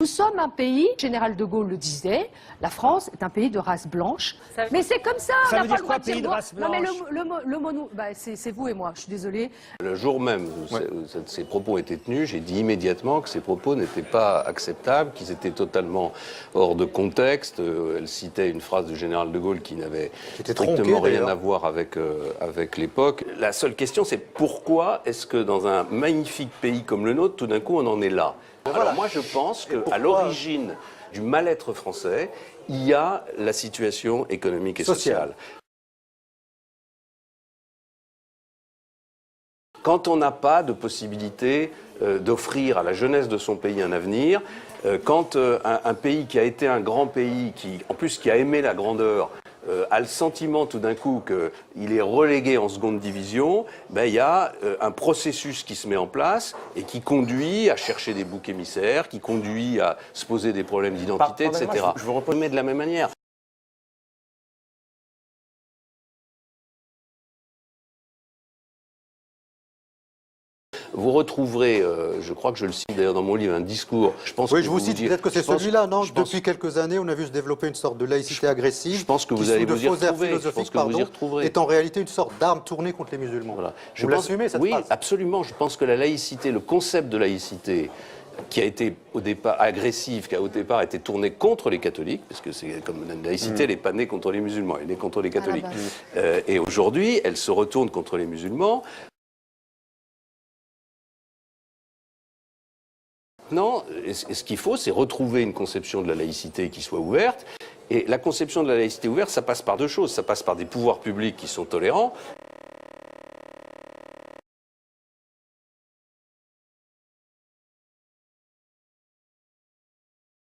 Nous sommes un pays, le général de Gaulle le disait, la France est un pays de race blanche. Mais c'est comme ça, ça on veut n'a pas dire le droit quoi, de dire pays de race non, mais blanche? le mot, bah, c'est vous et moi, je suis désolée. Le jour même où ces propos étaient tenus, j'ai dit immédiatement que ces propos n'étaient pas acceptables, qu'ils étaient totalement hors de contexte. Elle citait une phrase du général de Gaulle qui n'avait strictement rien à voir avec l'époque. La seule question, c'est pourquoi est-ce que dans un magnifique pays comme le nôtre, tout d'un coup, on en est là? Alors moi, je pense qu'à l'origine du mal-être français, il y a la situation économique et sociale. Quand on n'a pas de possibilité d'offrir à la jeunesse de son pays un avenir, quand un pays qui a été un grand pays, en plus qui a aimé la grandeur, a le sentiment tout d'un coup qu'il est relégué en seconde division, ben, il y a un processus qui se met en place et qui conduit à chercher des boucs émissaires, qui conduit à se poser des problèmes d'identité, etc. Je vous remets de la même manière. Vous retrouverez, je crois que je le cite d'ailleurs dans mon livre, un discours. Je pense oui, que je vous cite, peut-être que c'est celui-là, non? Depuis quelques années, on a vu se développer une sorte de laïcité agressive. Je pense que vous allez vous y retrouver. Je pense que vous y retrouverez. Est en réalité une sorte d'arme tournée contre les musulmans. Voilà. Vous l'assumez, cette phrase? Oui, absolument. Je pense que la laïcité, le concept de laïcité, qui a été au départ agressif, qui a au départ été tourné contre les catholiques, parce que c'est comme la laïcité, elle n'est pas née contre les musulmans, elle est née contre les catholiques. Et aujourd'hui, elle se retourne contre les musulmans. Non, ce qu'il faut, c'est retrouver une conception de la laïcité qui soit ouverte. Et la conception de la laïcité ouverte, ça passe par deux choses. Ça passe par des pouvoirs publics qui sont tolérants